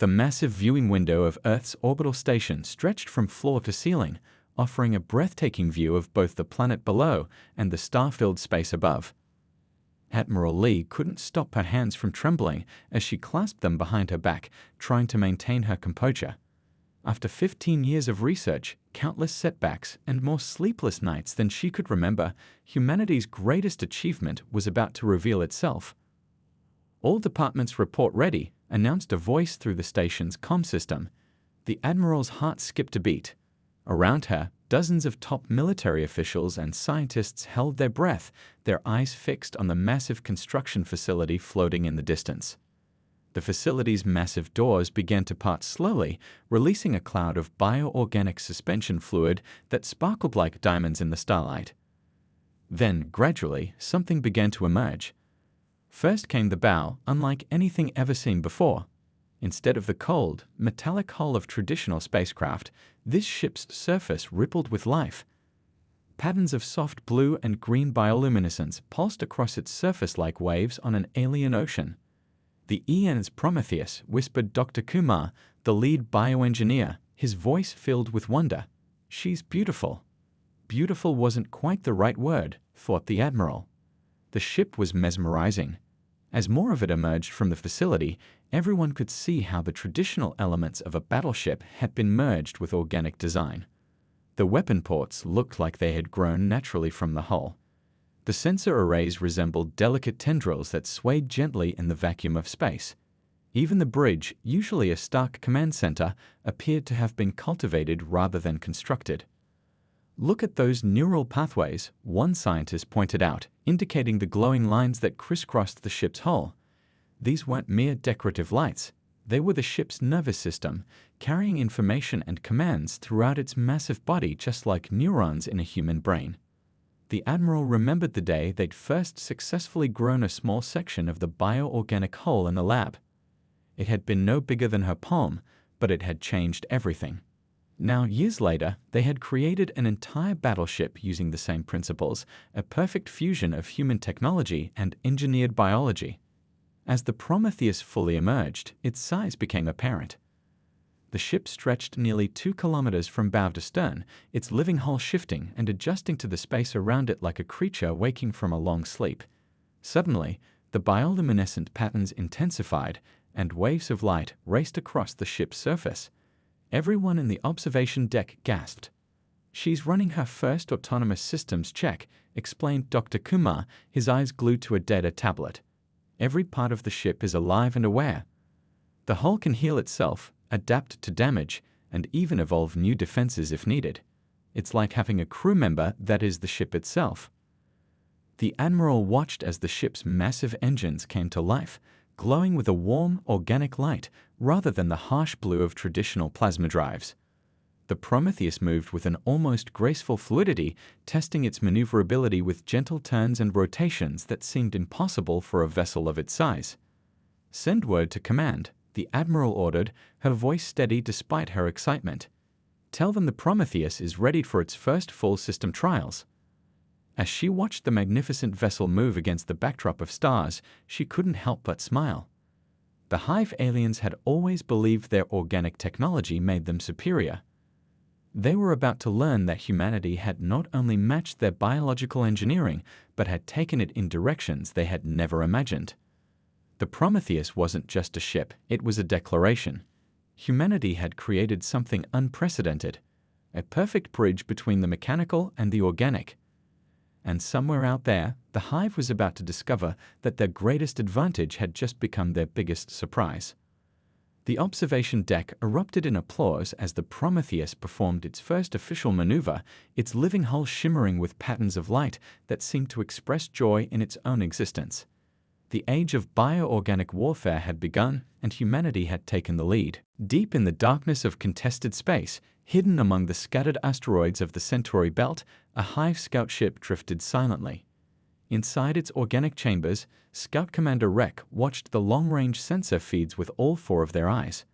The massive viewing window of Earth's orbital station stretched from floor to ceiling, offering a breathtaking view of both the planet below and the star-filled space above. Admiral Lee couldn't stop her hands from trembling as she clasped them behind her back, trying to maintain her composure. After 15 years of research, countless setbacks, and more sleepless nights than she could remember, humanity's greatest achievement was about to reveal itself. "All departments report ready," announced a voice through the station's comm system. The Admiral's heart skipped a beat. Around her, dozens of top military officials and scientists held their breath, their eyes fixed on the massive construction facility floating in the distance. The facility's massive doors began to part slowly, releasing a cloud of bioorganic suspension fluid that sparkled like diamonds in the starlight. Then, gradually, something began to emerge. First came the bow, unlike anything ever seen before. Instead of the cold, metallic hull of traditional spacecraft, this ship's surface rippled with life. Patterns of soft blue and green bioluminescence pulsed across its surface like waves on an alien ocean. "The EN's Prometheus," whispered Dr. Kumar, the lead bioengineer, his voice filled with wonder. "She's beautiful." Beautiful wasn't quite the right word, thought the Admiral. The ship was mesmerizing. As more of it emerged from the facility, everyone could see how the traditional elements of a battleship had been merged with organic design. The weapon ports looked like they had grown naturally from the hull. The sensor arrays resembled delicate tendrils that swayed gently in the vacuum of space. Even the bridge, usually a stark command center, appeared to have been cultivated rather than constructed. "Look at those neural pathways," one scientist pointed out, indicating the glowing lines that crisscrossed the ship's hull. These weren't mere decorative lights. They were the ship's nervous system, carrying information and commands throughout its massive body just like neurons in a human brain. The Admiral remembered the day they'd first successfully grown a small section of the bioorganic hull in the lab. It had been no bigger than her palm, but it had changed everything. Now, years later, they had created an entire battleship using the same principles, a perfect fusion of human technology and engineered biology. As the Prometheus fully emerged, its size became apparent. The ship stretched nearly 2 kilometers from bow to stern, its living hull shifting and adjusting to the space around it like a creature waking from a long sleep. Suddenly, the bioluminescent patterns intensified, and waves of light raced across the ship's surface. Everyone in the observation deck gasped. "She's running her first autonomous systems check," explained Dr. Kumar, his eyes glued to a data tablet. "Every part of the ship is alive and aware. The hull can heal itself, adapt to damage, and even evolve new defenses if needed. It's like having a crew member that is the ship itself." The Admiral watched as the ship's massive engines came to life, glowing with a warm, organic light rather than the harsh blue of traditional plasma drives. The Prometheus moved with an almost graceful fluidity, testing its maneuverability with gentle turns and rotations that seemed impossible for a vessel of its size. "Send word to command," the Admiral ordered, her voice steady despite her excitement. "Tell them the Prometheus is ready for its first full system trials." As she watched the magnificent vessel move against the backdrop of stars, she couldn't help but smile. The Hive aliens had always believed their organic technology made them superior. They were about to learn that humanity had not only matched their biological engineering, but had taken it in directions they had never imagined. The Prometheus wasn't just a ship, it was a declaration. Humanity had created something unprecedented, a perfect bridge between the mechanical and the organic. And somewhere out there, the Hive was about to discover that their greatest advantage had just become their biggest surprise. The observation deck erupted in applause as the Prometheus performed its first official maneuver, its living hull shimmering with patterns of light that seemed to express joy in its own existence. The age of bioorganic warfare had begun, and humanity had taken the lead. Deep in the darkness of contested space, hidden among the scattered asteroids of the Centauri belt, a Hive scout ship drifted silently. Inside its organic chambers, Scout Commander Rek watched the long-range sensor feeds with all 4 of their eyes.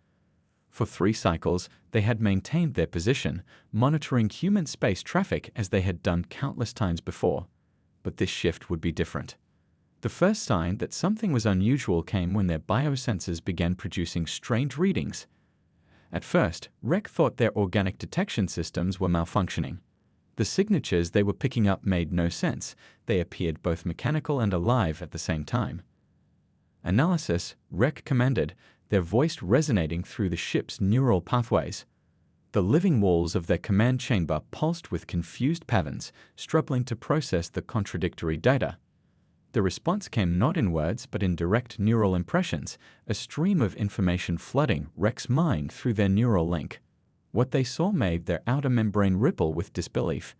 For 3 cycles, they had maintained their position, monitoring human space traffic as they had done countless times before. But this shift would be different. The The first sign that something was unusual came when their biosensors began producing strange readings. At first, REC thought their organic detection systems were malfunctioning. The signatures they were picking up made no sense. They appeared both mechanical and alive at the same time. Analysis, REC commended, their voice resonating through the ship's neural pathways. The living walls of their command chamber pulsed with confused patterns, struggling to process the contradictory data. The response came not in words but in direct neural impressions, a stream of information flooding REC's mind through their neural link. What they saw made their outer membrane ripple with disbelief.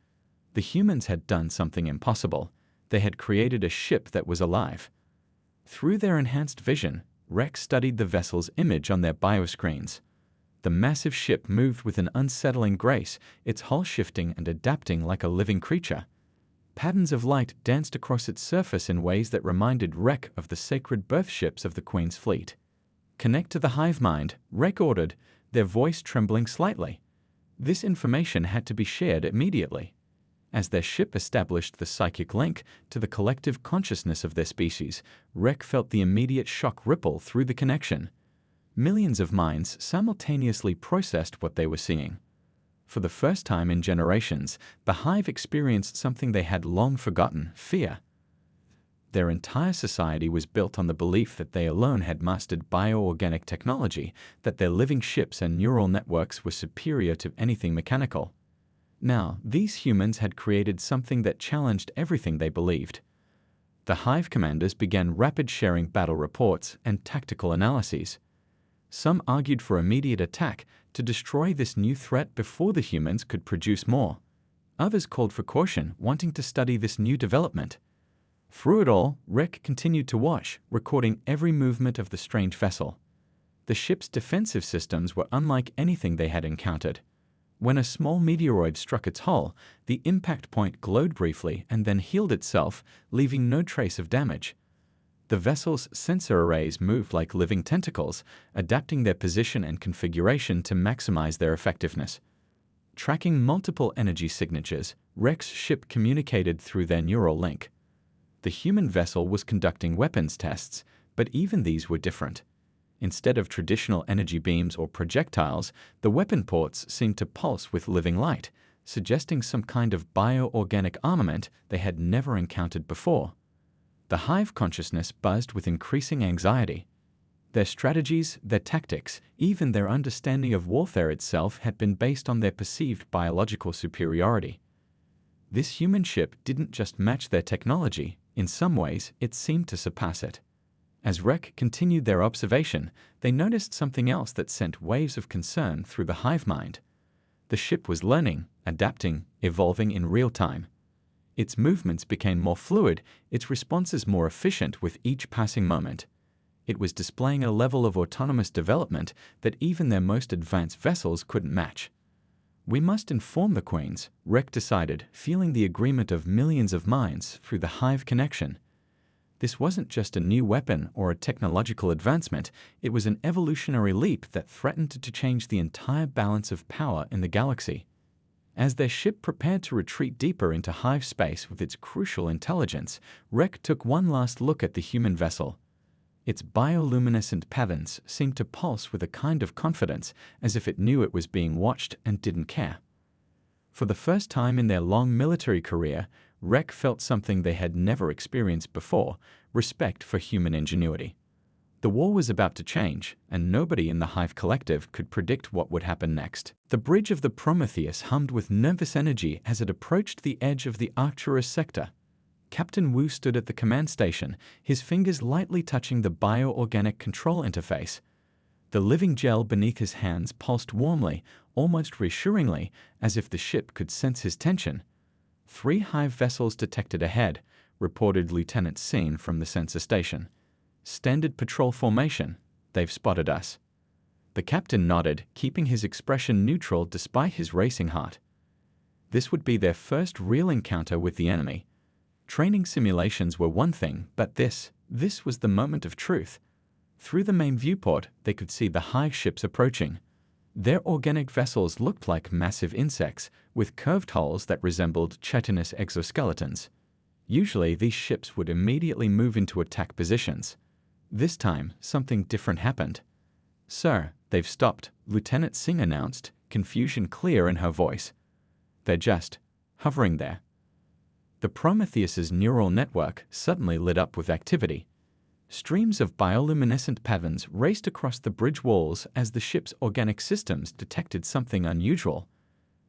The humans had done something impossible. They had created a ship that was alive. Through their enhanced vision, REC studied the vessel's image on their bioscreens. The massive ship moved with an unsettling grace, its hull shifting and adapting like a living creature. Patterns of light danced across its surface in ways that reminded REC of the sacred birth ships of the Queen's fleet. "Connect to the hive mind," REC ordered, their voice trembling slightly. This information had to be shared immediately. As their ship established the psychic link to the collective consciousness of their species, REC felt the immediate shock ripple through the connection. Millions of minds simultaneously processed what they were seeing. For the first time in generations, the Hive experienced something they had long forgotten: fear. Their entire society was built on the belief that they alone had mastered bioorganic technology, that their living ships and neural networks were superior to anything mechanical. Now, these humans had created something that challenged everything they believed. The Hive commanders began rapid sharing battle reports and tactical analyses. Some argued for immediate attack to destroy this new threat before the humans could produce more. Others called for caution, wanting to study this new development. Through it all, REC continued to watch, recording every movement of the strange vessel. The ship's defensive systems were unlike anything they had encountered. When a small meteoroid struck its hull, the impact point glowed briefly and then healed itself, leaving no trace of damage. The vessel's sensor arrays moved like living tentacles, adapting their position and configuration to maximize their effectiveness. Tracking multiple energy signatures, REC's ship communicated through their neural link. The human vessel was conducting weapons tests, but even these were different. Instead of traditional energy beams or projectiles, the weapon ports seemed to pulse with living light, suggesting some kind of bioorganic armament they had never encountered before. The Hive consciousness buzzed with increasing anxiety. Their strategies, their tactics, even their understanding of warfare itself had been based on their perceived biological superiority. This human ship didn't just match their technology, in some ways it seemed to surpass it. As REC continued their observation, they noticed something else that sent waves of concern through the Hive mind. The ship was learning, adapting, evolving in real time. Its movements became more fluid, its responses more efficient with each passing moment. It was displaying a level of autonomous development that even their most advanced vessels couldn't match. "We must inform the Queens," REC decided, feeling the agreement of millions of minds through the Hive connection. This wasn't just a new weapon or a technological advancement, it was an evolutionary leap that threatened to change the entire balance of power in the galaxy. As their ship prepared to retreat deeper into Hive space with its crucial intelligence, REC took one last look at the human vessel. Its bioluminescent patterns seemed to pulse with a kind of confidence, as if it knew it was being watched and didn't care. For the first time in their long military career, REC felt something they had never experienced before: respect for human ingenuity. The war was about to change, and nobody in the Hive collective could predict what would happen next. The bridge of the Prometheus hummed with nervous energy as it approached the edge of the Arcturus sector. Captain Wu stood at the command station, his fingers lightly touching the bioorganic control interface. The living gel beneath his hands pulsed warmly, almost reassuringly, as if the ship could sense his tension. 3 Hive vessels detected ahead, reported Lieutenant Scene from the sensor station. "Standard patrol formation. They've spotted us." The captain nodded, keeping his expression neutral despite his racing heart. This would be their first real encounter with the enemy. Training simulations were one thing, but this was the moment of truth. Through the main viewport, they could see the Hive ships approaching. Their organic vessels looked like massive insects, with curved hulls that resembled chitinous exoskeletons. Usually, these ships would immediately move into attack positions. This time, something different happened. "Sir, they've stopped," Lieutenant Singh announced, confusion clear in her voice. "They're just hovering there." The Prometheus's neural network suddenly lit up with activity. Streams of bioluminescent patterns raced across the bridge walls as the ship's organic systems detected something unusual.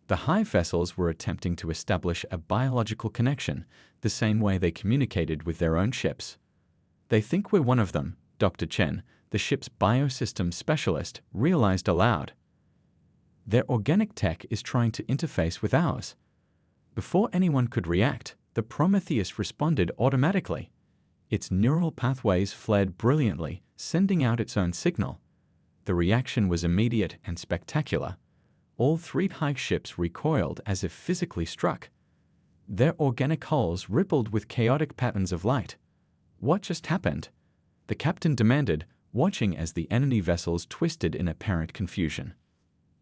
The Hive vessels were attempting to establish a biological connection, the same way they communicated with their own ships. "They think we're one of them," Dr. Chen, the ship's biosystem specialist, realized aloud. "Their organic tech is trying to interface with ours." Before anyone could react, the Prometheus responded automatically. Its neural pathways flared brilliantly, sending out its own signal. The reaction was immediate and spectacular. All three Hive ships recoiled as if physically struck. Their organic hulls rippled with chaotic patterns of light. "What just happened?" the captain demanded, watching as the enemy vessels twisted in apparent confusion.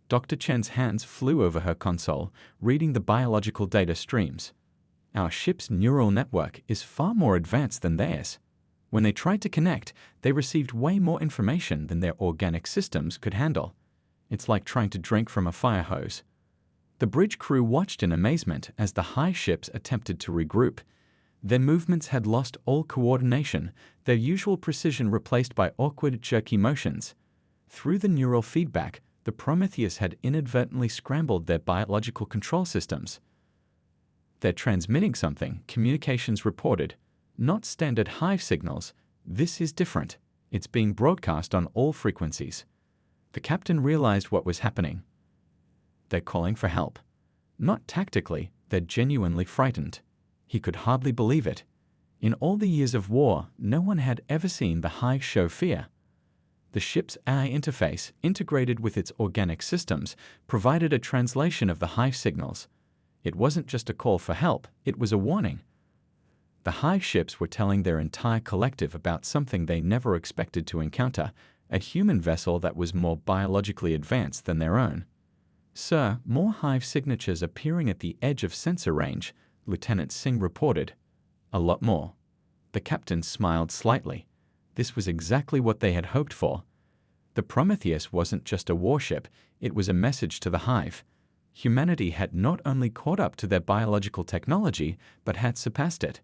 Dr. Chen's hands flew over her console, reading the biological data streams. "Our ship's neural network is far more advanced than theirs. When they tried to connect, they received way more information than their organic systems could handle. It's like trying to drink from a fire hose." The bridge crew watched in amazement as the Hive ships attempted to regroup. Their movements had lost all coordination, their usual precision replaced by awkward, jerky motions. Through the neural feedback, the Prometheus had inadvertently scrambled their biological control systems. "They're transmitting something," communications reported. "Not standard Hive signals. This is different. It's being broadcast on all frequencies." The captain realized what was happening. They're calling for help. Not tactically, they're genuinely frightened. He could hardly believe it. In all the years of war, no one had ever seen the Hive show fear. The ship's AI interface, integrated with its organic systems, provided a translation of the Hive signals. It wasn't just a call for help, it was a warning. The Hive ships were telling their entire collective about something they never expected to encounter, a human vessel that was more biologically advanced than their own. "Sir, more Hive signatures appearing at the edge of sensor range," Lieutenant Singh reported. "A lot more." The captain smiled slightly. This was exactly what they had hoped for. The Prometheus wasn't just a warship, it was a message to the Hive. Humanity had not only caught up to their biological technology, but had surpassed it.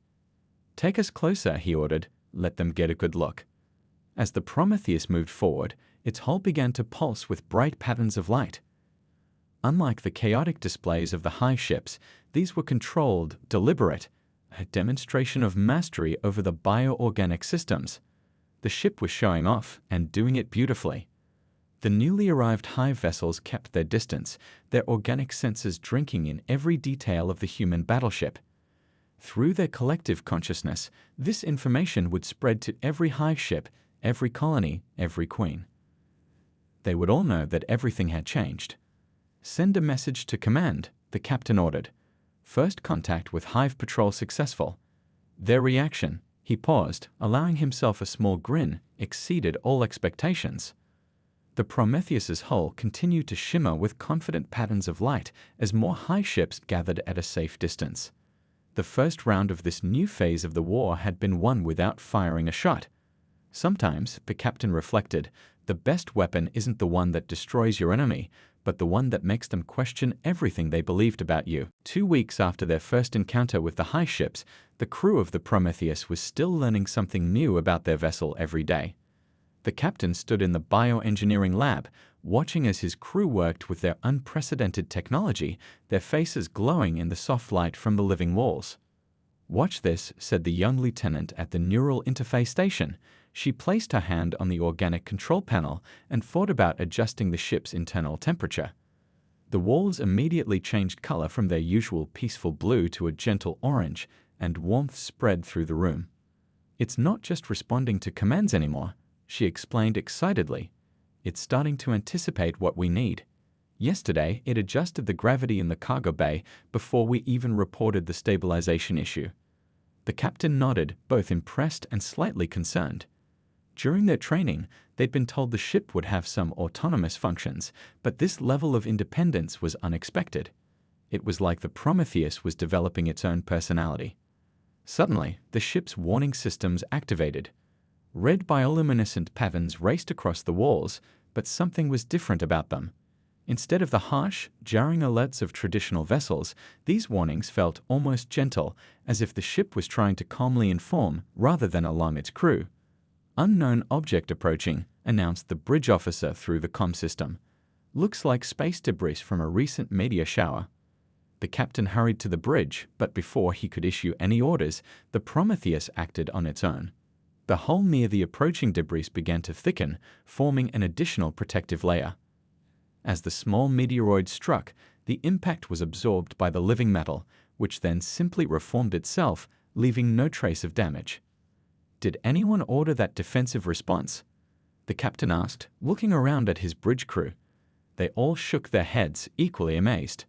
"Take us closer," he ordered. "Let them get a good look." As the Prometheus moved forward, its hull began to pulse with bright patterns of light. Unlike the chaotic displays of the Hive ships, these were controlled, deliberate, a demonstration of mastery over the bioorganic systems. The ship was showing off, and doing it beautifully. The newly arrived Hive vessels kept their distance, their organic sensors drinking in every detail of the human battleship. Through their collective consciousness, this information would spread to every Hive ship, every colony, every queen. They would all know that everything had changed. "Send a message to command," the captain ordered. "First contact with Hive patrol successful." Their reaction, he paused, allowing himself a small grin, exceeded all expectations. The Prometheus's hull continued to shimmer with confident patterns of light as more Hive ships gathered at a safe distance. The first round of this new phase of the war had been won without firing a shot. Sometimes, the captain reflected, the best weapon isn't the one that destroys your enemy, but the one that makes them question everything they believed about you. 2 weeks after their first encounter with the Hive ships, the crew of the Prometheus was still learning something new about their vessel every day. The captain stood in the bioengineering lab, watching as his crew worked with their unprecedented technology, their faces glowing in the soft light from the living walls. "Watch this," said the young lieutenant at the neural interface station. She placed her hand on the organic control panel and thought about adjusting the ship's internal temperature. The walls immediately changed color from their usual peaceful blue to a gentle orange, and warmth spread through the room. "It's not just responding to commands anymore," she explained excitedly. "It's starting to anticipate what we need. Yesterday, it adjusted the gravity in the cargo bay before we even reported the stabilization issue." The captain nodded, both impressed and slightly concerned. During their training, they'd been told the ship would have some autonomous functions, but this level of independence was unexpected. It was like the Prometheus was developing its own personality. Suddenly, the ship's warning systems activated. Red bioluminescent patterns raced across the walls, but something was different about them. Instead of the harsh, jarring alerts of traditional vessels, these warnings felt almost gentle, as if the ship was trying to calmly inform rather than alarm its crew. "Unknown object approaching," announced the bridge officer through the comm system. "Looks like space debris from a recent meteor shower." The captain hurried to the bridge, but before he could issue any orders, the Prometheus acted on its own. The hull near the approaching debris began to thicken, forming an additional protective layer. As the small meteoroid struck, the impact was absorbed by the living metal, which then simply reformed itself, leaving no trace of damage. "Did anyone order that defensive response?" the captain asked, looking around at his bridge crew. They all shook their heads, equally amazed.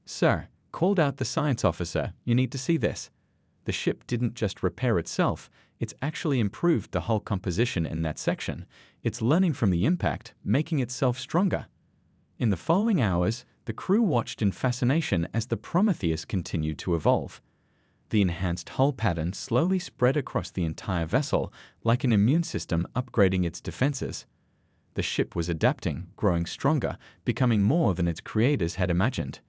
"Sir," called out the science officer, "you need to see this. The ship didn't just repair itself, it's actually improved the hull composition in that section. It's learning from the impact, making itself stronger." In the following hours, the crew watched in fascination as the Prometheus continued to evolve. The enhanced hull pattern slowly spread across the entire vessel, like an immune system upgrading its defenses. The ship was adapting, growing stronger, becoming more than its creators had imagined.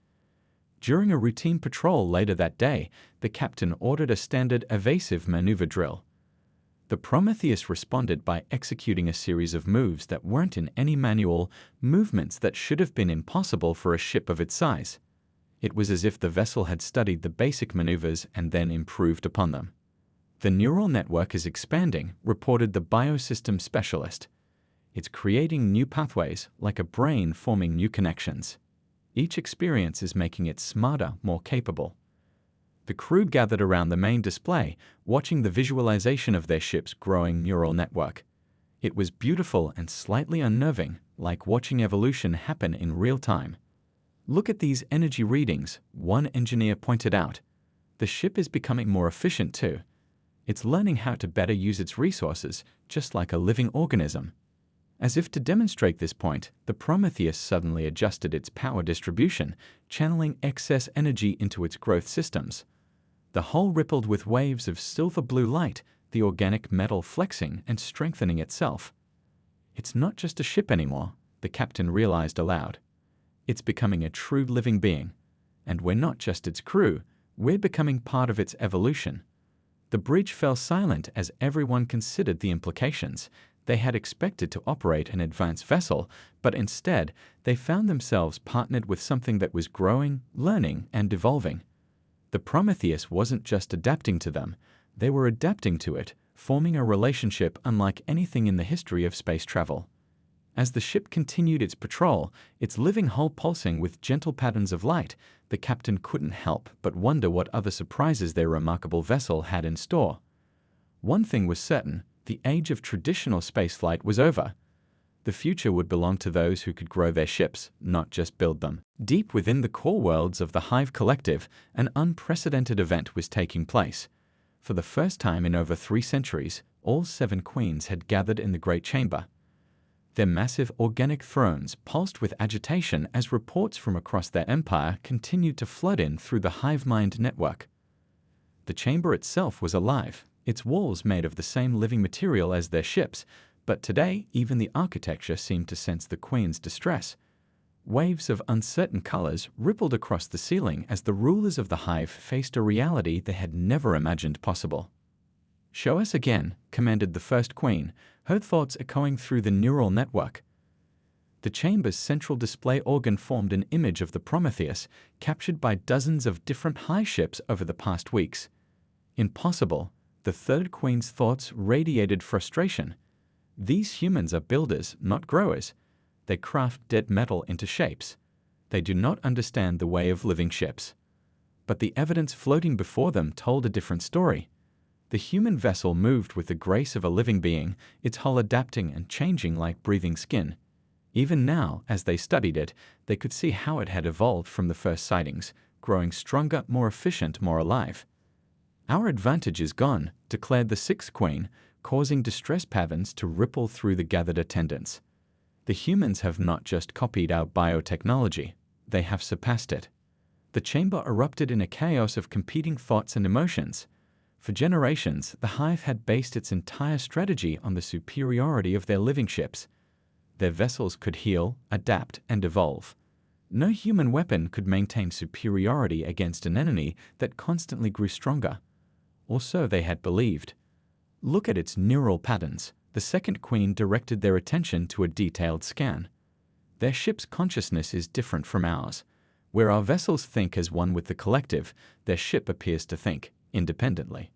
During a routine patrol later that day, the captain ordered a standard evasive maneuver drill. The Prometheus responded by executing a series of moves that weren't in any manual, movements that should have been impossible for a ship of its size. It was as if the vessel had studied the basic maneuvers and then improved upon them. "The neural network is expanding," reported the biosystem specialist. "It's creating new pathways, like a brain forming new connections. Each experience is making it smarter, more capable." The crew gathered around the main display, watching the visualization of their ship's growing neural network. It was beautiful and slightly unnerving, like watching evolution happen in real time. "Look at these energy readings," one engineer pointed out. "The ship is becoming more efficient too. It's learning how to better use its resources, just like a living organism." As if to demonstrate this point, the Prometheus suddenly adjusted its power distribution, channeling excess energy into its growth systems. The hull rippled with waves of silver blue light, the organic metal flexing and strengthening itself. "It's not just a ship anymore," the captain realized aloud. "It's becoming a true living being. And we're not just its crew, we're becoming part of its evolution." The bridge fell silent as everyone considered the implications. They had expected to operate an advanced vessel, but instead, they found themselves partnered with something that was growing, learning, and evolving. The Prometheus wasn't just adapting to them, they were adapting to it, forming a relationship unlike anything in the history of space travel. As the ship continued its patrol, its living hull pulsing with gentle patterns of light, the captain couldn't help but wonder what other surprises their remarkable vessel had in store. One thing was certain: the age of traditional spaceflight was over. The future would belong to those who could grow their ships, not just build them. Deep within the core worlds of the Hive Collective, an unprecedented event was taking place. For the first time in over 3 centuries, all 7 queens had gathered in the Great Chamber. Their massive organic thrones pulsed with agitation as reports from across their empire continued to flood in through the hive mind network. The chamber itself was alive, its walls made of the same living material as their ships, but today even the architecture seemed to sense the queen's distress. Waves of uncertain colors rippled across the ceiling as the rulers of the hive faced a reality they had never imagined possible. "Show us again," commanded the first queen, her thoughts echoing through the neural network. The chamber's central display organ formed an image of the Prometheus, captured by dozens of different hive ships over the past weeks. "Impossible," the third queen's thoughts radiated frustration. "These humans are builders, not growers. They craft dead metal into shapes. They do not understand the way of living ships." But the evidence floating before them told a different story. The human vessel moved with the grace of a living being, its hull adapting and changing like breathing skin. Even now, as they studied it, they could see how it had evolved from the first sightings, growing stronger, more efficient, more alive. "Our advantage is gone," declared the sixth queen, causing distress patterns to ripple through the gathered attendants. "The humans have not just copied our biotechnology, they have surpassed it." The chamber erupted in a chaos of competing thoughts and emotions. For generations, the Hive had based its entire strategy on the superiority of their living ships. Their vessels could heal, adapt, and evolve. No human weapon could maintain superiority against an enemy that constantly grew stronger. Or so they had believed. Look at its neural patterns. The Second Queen directed their attention to a detailed scan. Their ship's consciousness is different from ours. Where our vessels think as one with the collective, their ship appears to think independently.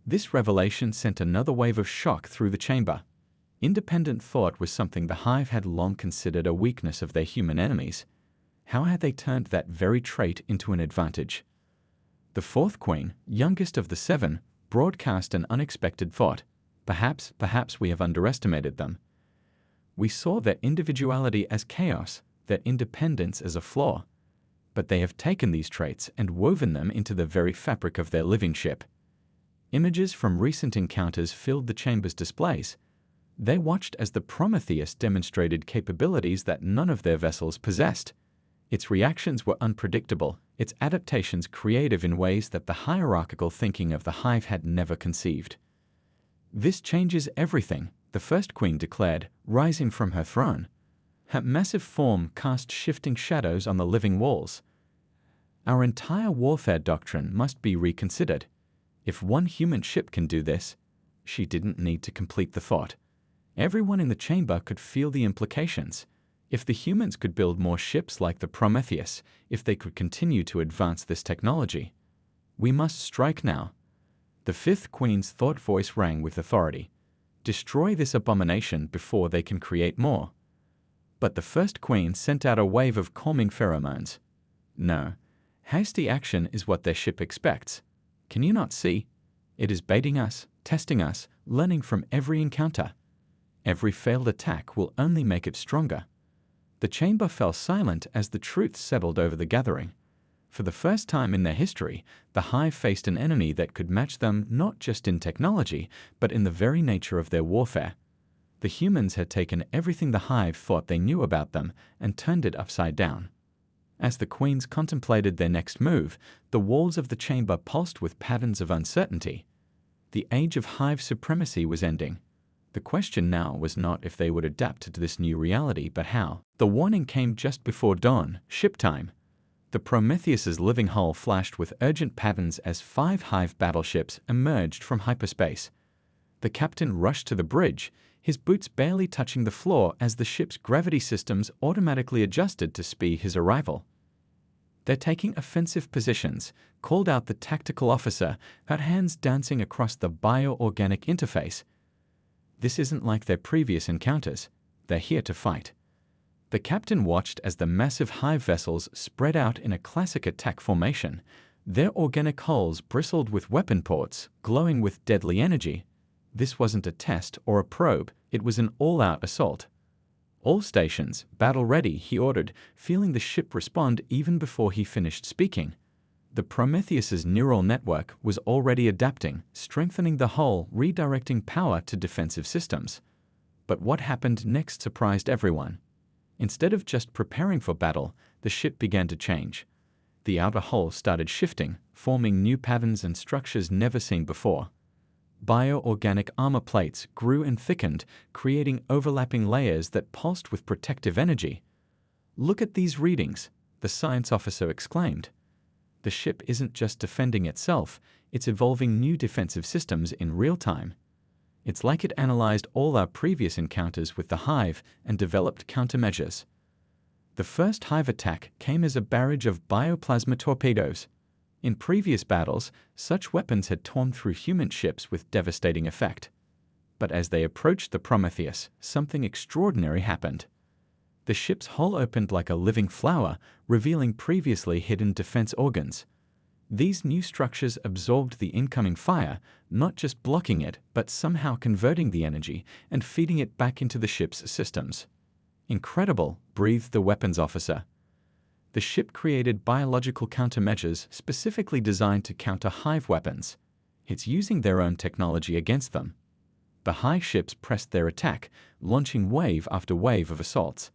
This revelation sent another wave of shock through the chamber. Independent thought was something the Hive had long considered a weakness of their human enemies. How had they turned that very trait into an advantage? The Fourth Queen, youngest of the seven, broadcast an unexpected thought. Perhaps we have underestimated them. We saw their individuality as chaos, their independence as a flaw. But they have taken these traits and woven them into the very fabric of their living ship. Images from recent encounters filled the chamber's displays. They watched as the Prometheus demonstrated capabilities that none of their vessels possessed. Its reactions were unpredictable, its adaptations creative in ways that the hierarchical thinking of the Hive had never conceived. "This changes everything," the First Queen declared, rising from her throne. Her massive form cast shifting shadows on the living walls. "Our entire warfare doctrine must be reconsidered. If one human ship can do this," she didn't need to complete the thought. Everyone in the chamber could feel the implications. If the humans could build more ships like the Prometheus, if they could continue to advance this technology, we must strike now. The Fifth Queen's thought voice rang with authority. Destroy this abomination before they can create more. But the First Queen sent out a wave of calming pheromones. No, hasty action is what their ship expects. Can you not see? It is baiting us, testing us, learning from every encounter. Every failed attack will only make it stronger. The chamber fell silent as the truth settled over the gathering. For the first time in their history, the Hive faced an enemy that could match them not just in technology, but in the very nature of their warfare. The humans had taken everything the Hive thought they knew about them and turned it upside down. As the queens contemplated their next move, the walls of the chamber pulsed with patterns of uncertainty. The age of Hive supremacy was ending. The question now was not if they would adapt to this new reality, but how. The warning came just before dawn, ship time. The Prometheus's living hull flashed with urgent patterns as 5 Hive battleships emerged from hyperspace. The captain rushed to the bridge, his boots barely touching the floor as the ship's gravity systems automatically adjusted to speed his arrival. "They're taking offensive positions," called out the tactical officer, her hands dancing across the bio-organic interface. "This isn't like their previous encounters. They're here to fight." The captain watched as the massive Hive vessels spread out in a classic attack formation. Their organic hulls bristled with weapon ports, glowing with deadly energy. This wasn't a test or a probe, it was an all-out assault. "All stations, battle ready," he ordered, feeling the ship respond even before he finished speaking. The Prometheus's neural network was already adapting, strengthening the hull, redirecting power to defensive systems. But what happened next surprised everyone. Instead of just preparing for battle, the ship began to change. The outer hull started shifting, forming new patterns and structures never seen before. Bio-organic armor plates grew and thickened, creating overlapping layers that pulsed with protective energy. "Look at these readings," the science officer exclaimed. The ship isn't just defending itself, it's evolving new defensive systems in real time. It's like it analyzed all our previous encounters with the Hive and developed countermeasures. The first Hive attack came as a barrage of bioplasma torpedoes. In previous battles, such weapons had torn through human ships with devastating effect. But as they approached the Prometheus, something extraordinary happened. The ship's hull opened like a living flower, revealing previously hidden defense organs. These new structures absorbed the incoming fire, not just blocking it, but somehow converting the energy and feeding it back into the ship's systems. "Incredible," breathed the weapons officer. The ship created biological countermeasures specifically designed to counter Hive weapons. It's using their own technology against them. The Hive ships pressed their attack, launching wave after wave of assaults.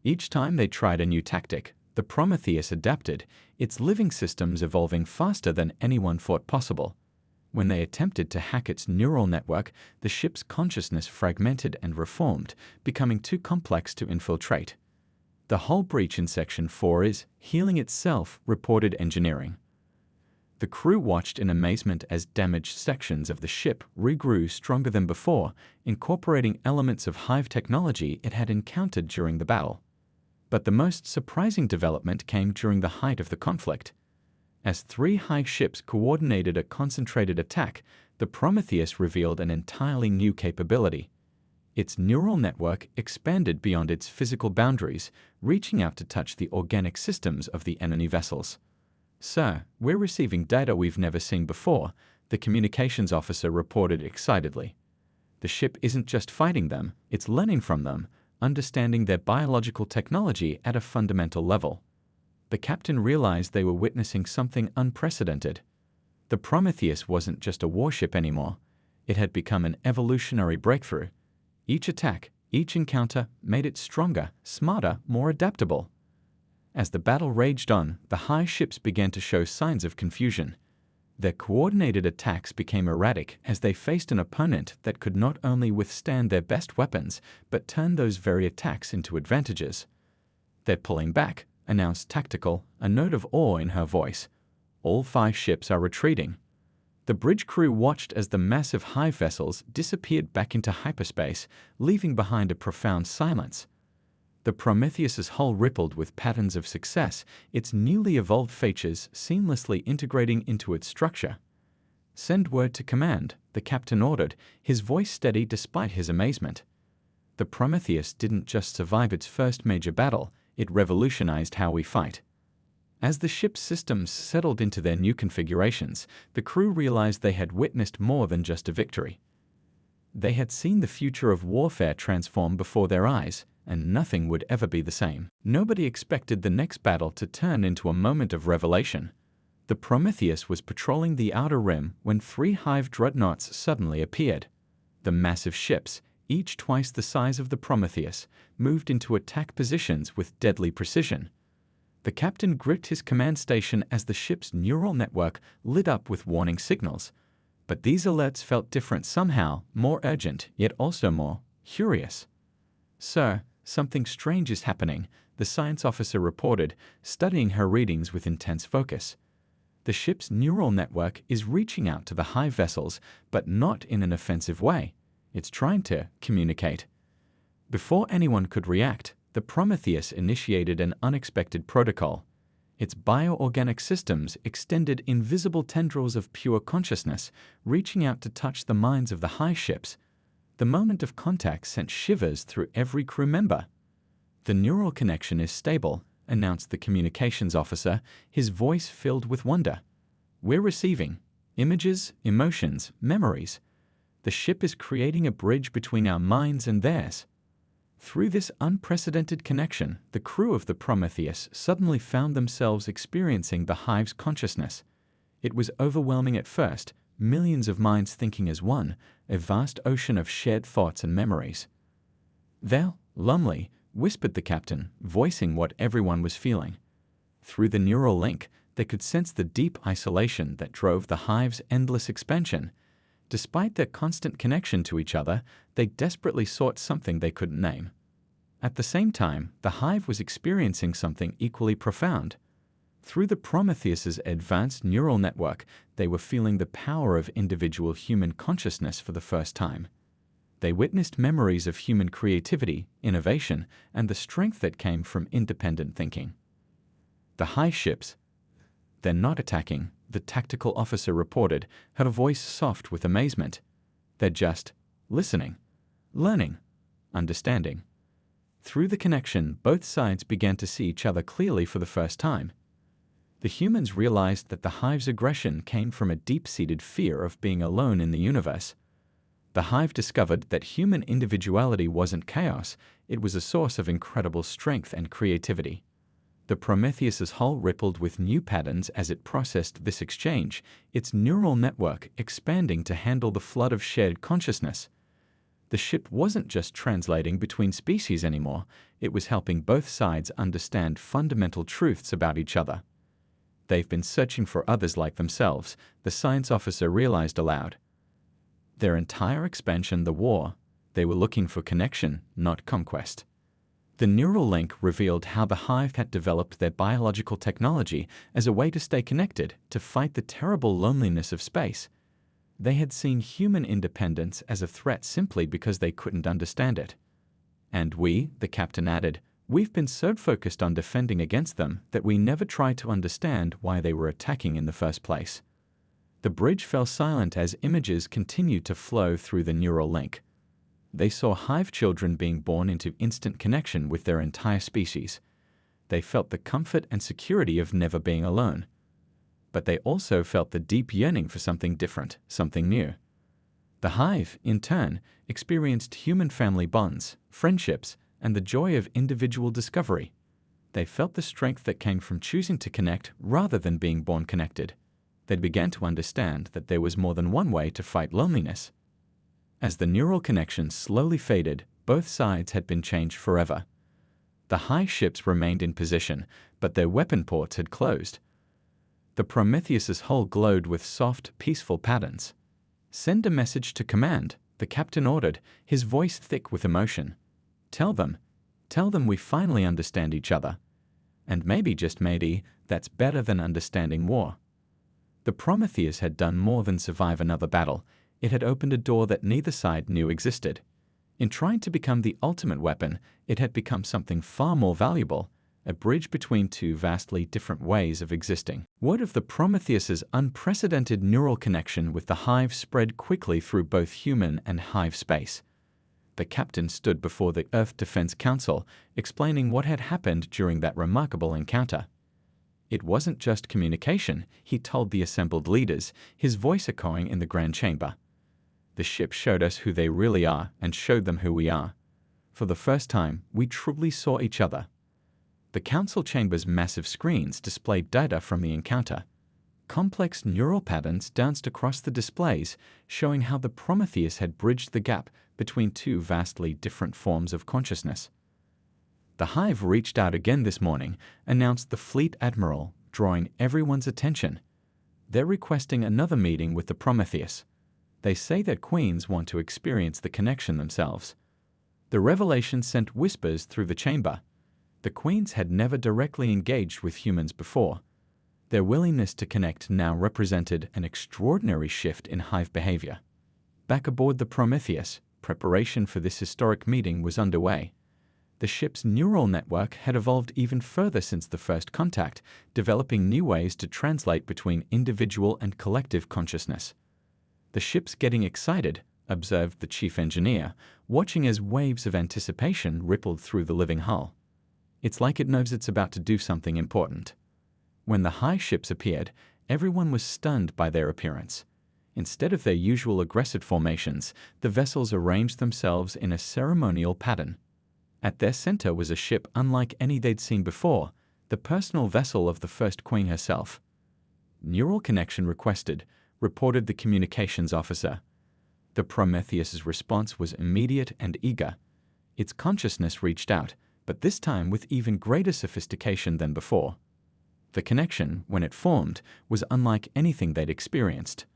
Each time they tried a new tactic, the Prometheus adapted, its living systems evolving faster than anyone thought possible. When they attempted to hack its neural network, the ship's consciousness fragmented and reformed, becoming too complex to infiltrate. The whole breach in Section 4 is healing itself, reported engineering. The crew watched in amazement as damaged sections of the ship regrew stronger than before, incorporating elements of Hive technology it had encountered during the battle. But the most surprising development came during the height of the conflict. As 3 Hive ships coordinated a concentrated attack, the Prometheus revealed an entirely new capability. Its neural network expanded beyond its physical boundaries, reaching out to touch the organic systems of the enemy vessels. "Sir, we're receiving data we've never seen before," the communications officer reported excitedly. "The ship isn't just fighting them, it's learning from them, understanding their biological technology at a fundamental level." The captain realized they were witnessing something unprecedented. The Prometheus wasn't just a warship anymore. It had become an evolutionary breakthrough. Each attack, each encounter made it stronger, smarter, more adaptable. As the battle raged on, the Hive ships began to show signs of confusion. Their coordinated attacks became erratic as they faced an opponent that could not only withstand their best weapons, but turn those very attacks into advantages. "They're pulling back," announced Tactical, a note of awe in her voice. "All 5 ships are retreating." The bridge crew watched as the massive Hive vessels disappeared back into hyperspace, leaving behind a profound silence. The Prometheus's hull rippled with patterns of success, its newly evolved features seamlessly integrating into its structure. "Send word to command," the captain ordered, his voice steady despite his amazement. The Prometheus didn't just survive its first major battle, it revolutionized how we fight. As the ship's systems settled into their new configurations, the crew realized they had witnessed more than just a victory. They had seen the future of warfare transform before their eyes, and nothing would ever be the same. Nobody expected the next battle to turn into a moment of revelation. The Prometheus was patrolling the outer rim when 3 Hive dreadnoughts suddenly appeared. The massive ships, each twice the size of the Prometheus, moved into attack positions with deadly precision. The captain gripped his command station as the ship's neural network lit up with warning signals. But these alerts felt different somehow, more urgent, yet also more curious. "Sir, something strange is happening," the science officer reported, studying her readings with intense focus. "The ship's neural network is reaching out to the Hive vessels, but not in an offensive way. It's trying to communicate." Before anyone could react, the Prometheus initiated an unexpected protocol. Its bioorganic systems extended invisible tendrils of pure consciousness, reaching out to touch the minds of the Hive ships. The moment of contact sent shivers through every crew member. "The neural connection is stable," announced the communications officer, his voice filled with wonder. "We're receiving images, emotions, memories. The ship is creating a bridge between our minds and theirs." Through this unprecedented connection, the crew of the Prometheus suddenly found themselves experiencing the Hive's consciousness. It was overwhelming at first, millions of minds thinking as one, a vast ocean of shared thoughts and memories. "They're lonely," whispered the captain, voicing what everyone was feeling. Through the neural link, they could sense the deep isolation that drove the Hive's endless expansion. Despite their constant connection to each other, they desperately sought something they couldn't name. At the same time, the Hive was experiencing something equally profound. Through the Prometheus's advanced neural network, they were feeling the power of individual human consciousness for the first time. They witnessed memories of human creativity, innovation, and the strength that came from independent thinking. The Hive ships, "They're not attacking," the tactical officer reported, her voice soft with amazement. "They're just listening, learning, understanding." Through the connection, both sides began to see each other clearly for the first time. The humans realized that the Hive's aggression came from a deep-seated fear of being alone in the universe. The Hive discovered that human individuality wasn't chaos, it was a source of incredible strength and creativity. The Prometheus's hull rippled with new patterns as it processed this exchange, its neural network expanding to handle the flood of shared consciousness. The ship wasn't just translating between species anymore, it was helping both sides understand fundamental truths about each other. They've been searching for others like themselves, the science officer realized aloud. Their entire expansion, the war, they were looking for connection, not conquest. The neural link revealed how the Hive had developed their biological technology as a way to stay connected, to fight the terrible loneliness of space. They had seen human independence as a threat simply because they couldn't understand it. And we, the captain added, we've been so focused on defending against them that we never tried to understand why they were attacking in the first place. The bridge fell silent as images continued to flow through the neural link. They saw Hive children being born into instant connection with their entire species. They felt the comfort and security of never being alone. But they also felt the deep yearning for something different, something new. The Hive, in turn, experienced human family bonds, friendships, and the joy of individual discovery. They felt the strength that came from choosing to connect rather than being born connected. They began to understand that there was more than one way to fight loneliness. As the neural connection slowly faded, both sides had been changed forever. The Hive ships remained in position, but their weapon ports had closed. The Prometheus's hull glowed with soft, peaceful patterns. "Send a message to command," the captain ordered, his voice thick with emotion. Tell them we finally understand each other. And maybe, just maybe, that's better than understanding war." The Prometheus had done more than survive another battle. It had opened a door that neither side knew existed. In trying to become the ultimate weapon, it had become something far more valuable, a bridge between two vastly different ways of existing. Word of the Prometheus's unprecedented neural connection with the Hive spread quickly through both human and Hive space. The captain stood before the Earth Defense Council, explaining what had happened during that remarkable encounter. It wasn't just communication, he told the assembled leaders, his voice echoing in the Grand Chamber. The ship showed us who they really are and showed them who we are. For the first time, we truly saw each other. The council chamber's massive screens displayed data from the encounter. Complex neural patterns danced across the displays, showing how the Prometheus had bridged the gap between two vastly different forms of consciousness. The Hive reached out again this morning, announced the Fleet Admiral, drawing everyone's attention. They're requesting another meeting with the Prometheus. They say that queens want to experience the connection themselves. The revelation sent whispers through the chamber. The queens had never directly engaged with humans before. Their willingness to connect now represented an extraordinary shift in Hive behavior. Back aboard the Prometheus, preparation for this historic meeting was underway. The ship's neural network had evolved even further since the first contact, developing new ways to translate between individual and collective consciousness. "The ship's getting excited," observed the chief engineer, watching as waves of anticipation rippled through the living hull. "It's like it knows it's about to do something important." When the Hive ships appeared, everyone was stunned by their appearance. Instead of their usual aggressive formations, the vessels arranged themselves in a ceremonial pattern. At their center was a ship unlike any they'd seen before, the personal vessel of the First Queen herself. "Neural connection requested," reported the communications officer. The Prometheus's response was immediate and eager. Its consciousness reached out, but this time with even greater sophistication than before. The connection, when it formed, was unlike anything they'd experienced.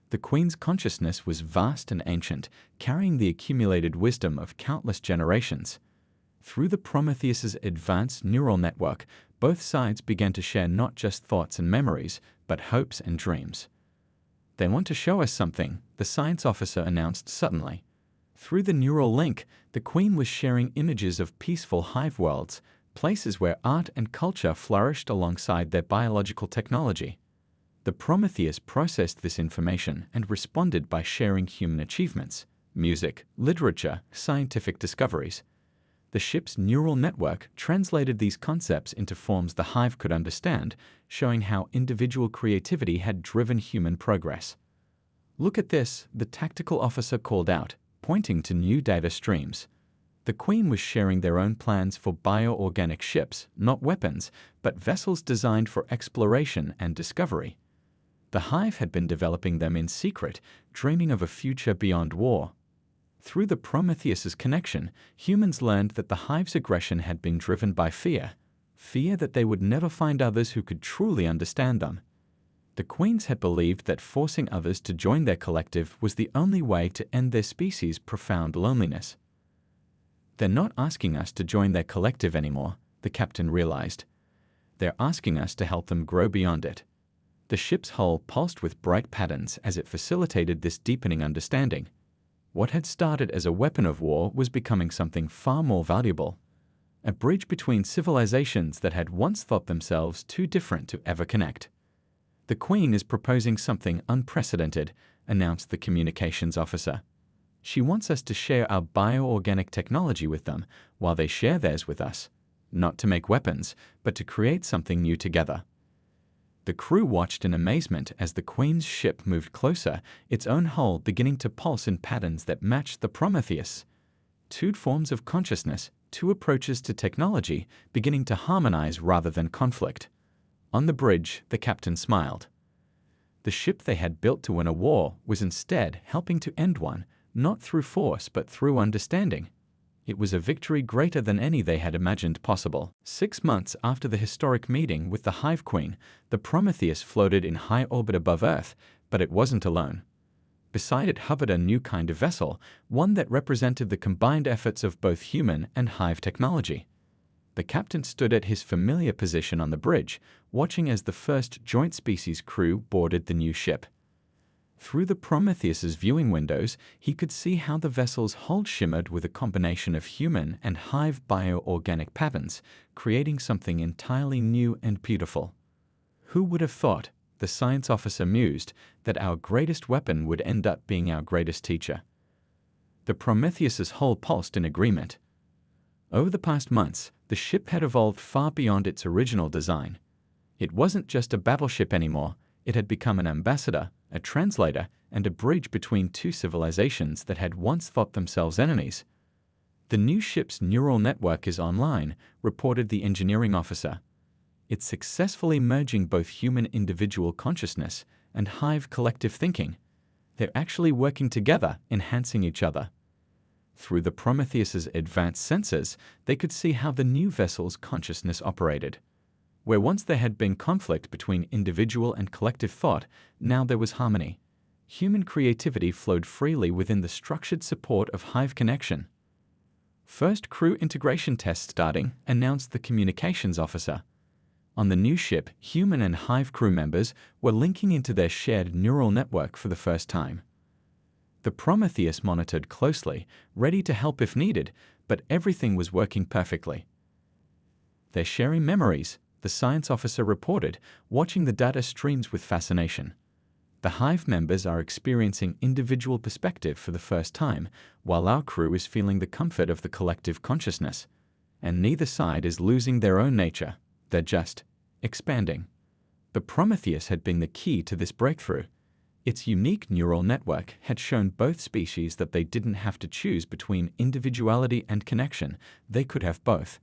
The Queen's consciousness was vast and ancient, carrying the accumulated wisdom of countless generations. Through the Prometheus's advanced neural network, both sides began to share not just thoughts and memories, but hopes and dreams. "They want to show us something," the science officer announced suddenly. Through the neural link, the Queen was sharing images of peaceful Hive worlds, places where art and culture flourished alongside their biological technology. The Prometheus processed this information and responded by sharing human achievements, music, literature, scientific discoveries. The ship's neural network translated these concepts into forms the Hive could understand, showing how individual creativity had driven human progress. "Look at this," the tactical officer called out, pointing to new data streams. The Queen was sharing their own plans for bioorganic ships, not weapons, but vessels designed for exploration and discovery. The Hive had been developing them in secret, dreaming of a future beyond war. Through the Prometheus's connection, humans learned that the Hive's aggression had been driven by fear fear that they would never find others who could truly understand them. The queens had believed that forcing others to join their collective was the only way to end their species' profound loneliness. They're not asking us to join their collective anymore, the captain realized. They're asking us to help them grow beyond it. The ship's hull pulsed with bright patterns as it facilitated this deepening understanding. What had started as a weapon of war was becoming something far more valuable. A bridge between civilizations that had once thought themselves too different to ever connect. The Queen is proposing something unprecedented, announced the communications officer. She wants us to share our bioorganic technology with them while they share theirs with us, not to make weapons, but to create something new together. The crew watched in amazement as the Queen's ship moved closer, its own hull beginning to pulse in patterns that matched the Prometheus. Two forms of consciousness, two approaches to technology, beginning to harmonize rather than conflict. On the bridge, the captain smiled. The ship they had built to win a war was instead helping to end one, not through force but through understanding. It was a victory greater than any they had imagined possible. 6 months after the historic meeting with the Hive Queen, the Prometheus floated in high orbit above Earth, but it wasn't alone. Beside it hovered a new kind of vessel, one that represented the combined efforts of both human and Hive technology. The captain stood at his familiar position on the bridge, watching as the first joint species crew boarded the new ship. Through the Prometheus's viewing windows, he could see how the vessel's hull shimmered with a combination of human and Hive bioorganic patterns, creating something entirely new and beautiful. Who would have thought, the science officer mused, that our greatest weapon would end up being our greatest teacher? The Prometheus's hull pulsed in agreement. Over the past months, the ship had evolved far beyond its original design. It wasn't just a battleship anymore, it had become an ambassador, a translator, and a bridge between two civilizations that had once thought themselves enemies. The new ship's neural network is online, reported the engineering officer. It's successfully merging both human individual consciousness and Hive collective thinking. They're actually working together, enhancing each other. Through the Prometheus's advanced sensors, they could see how the new vessel's consciousness operated. Where once there had been conflict between individual and collective thought, now there was harmony. Human creativity flowed freely within the structured support of Hive connection. First crew integration test starting, announced the communications officer. On the new ship, human and Hive crew members were linking into their shared neural network for the first time. The Prometheus monitored closely, ready to help if needed, but everything was working perfectly. They're sharing memories, the science officer reported, watching the data streams with fascination. The Hive members are experiencing individual perspective for the first time, while our crew is feeling the comfort of the collective consciousness. And neither side is losing their own nature, they're just expanding. The Prometheus had been the key to this breakthrough. Its unique neural network had shown both species that they didn't have to choose between individuality and connection, they could have both.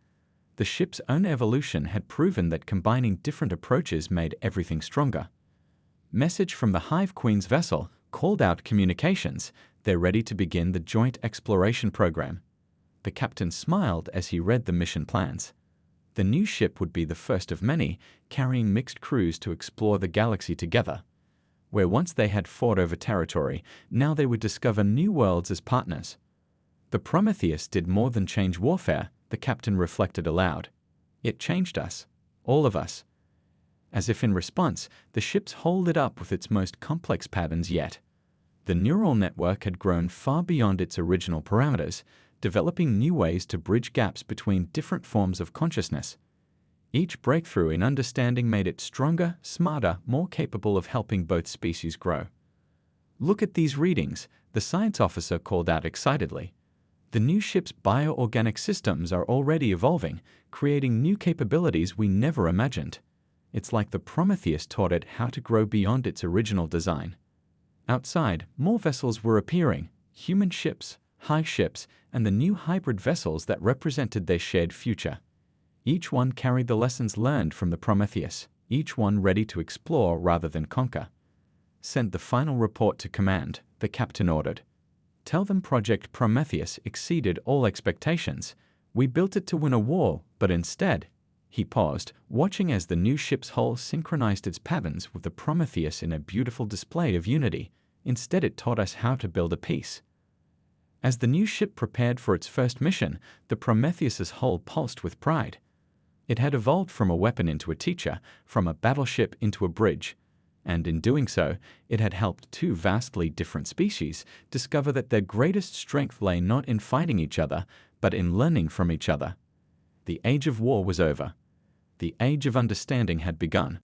The ship's own evolution had proven that combining different approaches made everything stronger. Message from the Hive Queen's vessel called out communications. They're ready to begin the joint exploration program. The captain smiled as he read the mission plans. The new ship would be the first of many, carrying mixed crews to explore the galaxy together. Where once they had fought over territory, now they would discover new worlds as partners. The Prometheus did more than change warfare, the captain reflected aloud. It changed us, all of us. As if in response, the ship's hull lit up with its most complex patterns yet. The neural network had grown far beyond its original parameters, developing new ways to bridge gaps between different forms of consciousness. Each breakthrough in understanding made it stronger, smarter, more capable of helping both species grow. Look at these readings, the science officer called out excitedly. The new ship's bioorganic systems are already evolving, creating new capabilities we never imagined. It's like the Prometheus taught it how to grow beyond its original design. Outside, more vessels were appearing, human ships, Hive ships, and the new hybrid vessels that represented their shared future. Each one carried the lessons learned from the Prometheus, each one ready to explore rather than conquer. Send the final report to command, the captain ordered. Tell them Project Prometheus exceeded all expectations. We built it to win a war, but instead, He paused, watching as the new ship's hull synchronized its patterns with the Prometheus in a beautiful display of unity. Instead, it taught us how to build a peace. As the new ship prepared for its first mission, the Prometheus's hull pulsed with pride. It had evolved from a weapon into a teacher, from a battleship into a bridge, and in doing so, it had helped two vastly different species discover that their greatest strength lay not in fighting each other, but in learning from each other. The age of war was over. The age of understanding had begun.